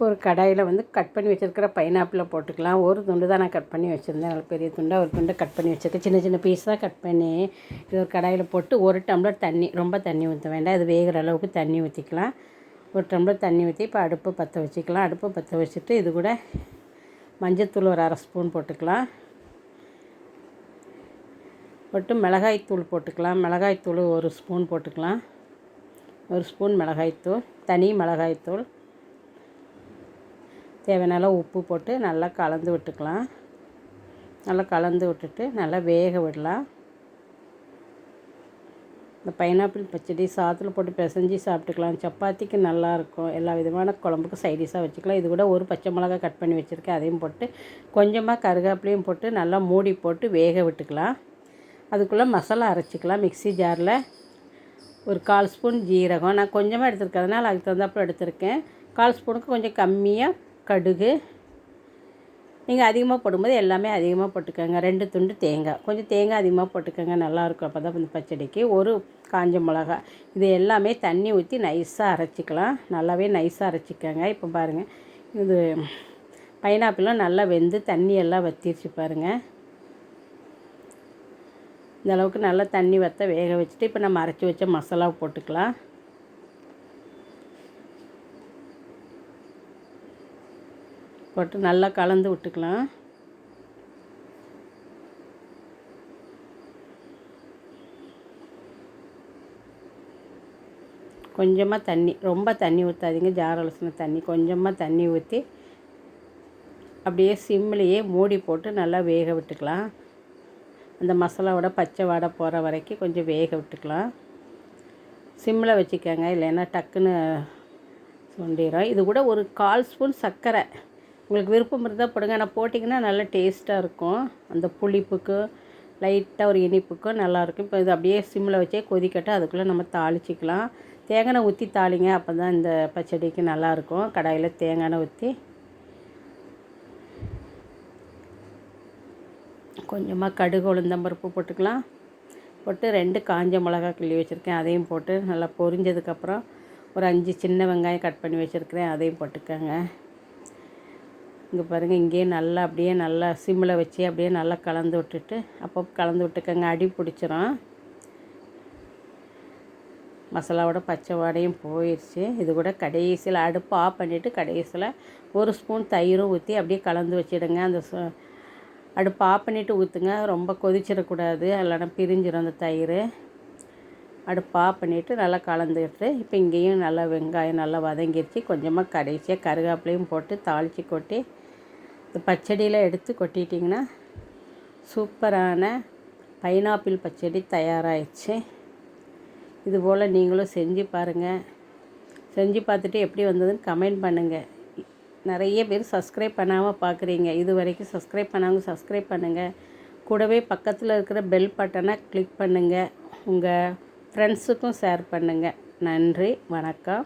ஒரு கடாயில் வந்து கட் பண்ணி வச்சுருக்கிற பைனாப்பிளை போட்டுக்கலாம். ஒரு துண்டு தான் நான் கட் பண்ணி வச்சுருந்தேன், நல்ல பெரிய துண்டாக ஒரு துண்டை கட் பண்ணி வச்சுருக்கேன். சின்ன சின்ன பீஸாக கட் பண்ணி இது ஒரு கடாயில் போட்டு 1 டம்ளர் தண்ணி, ரொம்ப தண்ணி ஊற்ற வேண்டாம், இது வேகிற அளவுக்கு தண்ணி ஊற்றிக்கலாம். 1 டம்ளர் தண்ணி ஊற்றி இப்போ அடுப்பு பற்ற வச்சுக்கலாம். அடுப்பு பற்ற வச்சுட்டு இது கூட மஞ்சத்தூள் ஒரு 1/2 ஸ்பூன் போட்டுக்கலாம். போட்டு மிளகாய்த்தூள் போட்டுக்கலாம். மிளகாய்த்தூள் 1 ஸ்பூன் போட்டுக்கலாம். 1 ஸ்பூன் மிளகாய்த்தூள், தனி மிளகாய்த்தூள், தேவையான உப்பு போட்டு நல்லா கலந்து விட்டுக்கலாம். நல்லா கலந்து விட்டுட்டு நல்லா வேக விடலாம். இந்த பைனாப்பிள் பச்சடி சாதத்தில் போட்டு பிசைஞ்சி சாப்பிட்டுக்கலாம். சப்பாத்திக்கு நல்லாயிருக்கும். எல்லா விதமான குழம்புக்கும் சைடிஷாக வச்சுக்கலாம். இது கூட ஒரு பச்சை மிளகாய் கட் பண்ணி வச்சுருக்கேன், அதையும் போட்டு கொஞ்சமாக கருவேப்பிலையும் போட்டு நல்லா மூடி போட்டு வேக விட்டுக்கலாம். அதுக்குள்ளே மசாலா அரைச்சிக்கலாம். மிக்ஸி ஜாரில் ஒரு 1/4 ஸ்பூன் ஜீரகம், நான் கொஞ்சமாக எடுத்துருக்கிறதுனால அதுக்கு தகுந்தாப்புல எடுத்திருக்கேன். 1/4 ஸ்பூனுக்கு கொஞ்சம் கம்மியாக கடுகு, நீங்கள் அதிகமாக போடும்போது எல்லாமே அதிகமாக போட்டுக்கோங்க. 2 துண்டு தேங்காய், கொஞ்சம் தேங்காய் அதிகமாக போட்டுக்கோங்க, நல்லாயிருக்கும். அப்போ தான் இந்த பச்சடிக்கு. ஒரு காஞ்ச மிளகா, இது எல்லாமே தண்ணி ஊற்றி நைஸாக அரைச்சிக்கலாம். நல்லாவே நைஸாக அரைச்சிக்கோங்க. இப்போ பாருங்கள், இது பைனாப்பிளும் நல்லா வெந்து தண்ணி எல்லாம் வற்றிருச்சு பாருங்கள். இந்த அளவுக்கு நல்லா தண்ணி வற்ற வேக வச்சுட்டு இப்போ நம்ம அரைச்சி வச்ச மசாலா போட்டுக்கலாம். போட்டு நல்லா கலந்து விட்டுக்கலாம். கொஞ்சமாக தண்ணி, ரொம்ப தண்ணி ஊற்றாதீங்க, ஜார் அலசின தண்ணி, கொஞ்சமாக தண்ணி ஊற்றி அப்படியே சிம்லேயே மூடி போட்டு நல்லா வேக விட்டுக்கலாம். அந்த மசாலாவோட பச்சை வாடை போகிற வரைக்கும் கொஞ்சம் வேக விட்டுக்கலாம். சிம்மில் வச்சுக்கோங்க, இல்லைன்னா டக்குன்னு சுண்டிடும். இது கூட ஒரு 1/4 ஸ்பூன் சர்க்கரை, உங்களுக்கு விருப்பம் இருந்தால் போடுங்க. ஆனால் போட்டிங்கன்னா நல்லா டேஸ்ட்டாக இருக்கும். அந்த புளிப்புக்கு லைட்டாக ஒரு இனிப்புக்கும் நல்லாயிருக்கும். இப்போ இது அப்படியே சிம்மில் வச்சே கொதிக்கட்டும். அதுக்குள்ளே நம்ம தாளிச்சிக்கலாம். தேங்காய் ஊற்றி தாளிங்க, அப்போ தான் இந்த பச்சடிக்கு நல்லாயிருக்கும். கடாயில் தேங்காய் ஊற்றி கொஞ்சமாக கடுகு உளுந்தம்பருப்பு போட்டுக்கலாம். போட்டு 2 காஞ்ச மிளகாய் கிள்ளி வச்சுருக்கேன், அதையும் போட்டு நல்லா பொரிஞ்சதுக்கப்புறம் ஒரு 5 சின்ன வெங்காயம் கட் பண்ணி வச்சுருக்கிறேன், அதையும் போட்டுக்கோங்க. இங்கே பாருங்கள், இங்கேயே நல்லா அப்படியே நல்லா சிம்மில் வச்சு அப்படியே நல்லா கலந்து விட்டுட்டு அப்போ கலந்து விட்டுக்கோங்க, அடி பிடிச்சிரும். மசாலாவோட பச்சை வாடையும் போயிடுச்சு. இது கூட கடைசியில் அடுப்பு ஆஃப் பண்ணிவிட்டு கடைசியில் 1 ஸ்பூன் தயிரும் ஊற்றி அப்படியே கலந்து வச்சிடுங்க. அந்த அடுப்பு ஆஃப் பண்ணிவிட்டு ஊற்றுங்க, ரொம்ப கொதிச்சிடக்கூடாது, இல்லைனா பிரிஞ்சிடும் அந்த தயிர். அடுப்பு ஆஃப் பண்ணிவிட்டு நல்லா கலந்துட்டு இப்போ இங்கேயும் நல்லா வெங்காயம் நல்லா வதங்கிடுச்சு. கொஞ்சமாக கடைசியாக கருவேப்பிலையும் போட்டு தாளித்து கொட்டி இந்த பச்சடியில் எடுத்து கொட்டிட்டிங்கன்னா சூப்பரான பைனாப்பிள் பச்சடி தயாராகிடுச்சு. இதுபோல் நீங்களும் செஞ்சு பாருங்கள். செஞ்சு பார்த்துட்டு எப்படி வந்ததுன்னு கமெண்ட் பண்ணுங்கள். நிறைய பேர் சப்ஸ்கிரைப் பண்ணாமல் பார்க்குறீங்க, இது வரைக்கும் சப்ஸ்கிரைப் பண்ணாமல் சப்ஸ்கிரைப் பண்ணுங்கள். கூடவே பக்கத்தில் இருக்கிற பெல் பட்டனை கிளிக் பண்ணுங்கள். உங்கள் ஃப்ரெண்ட்ஸுக்கும் ஷேர் பண்ணுங்கள். நன்றி, வணக்கம்.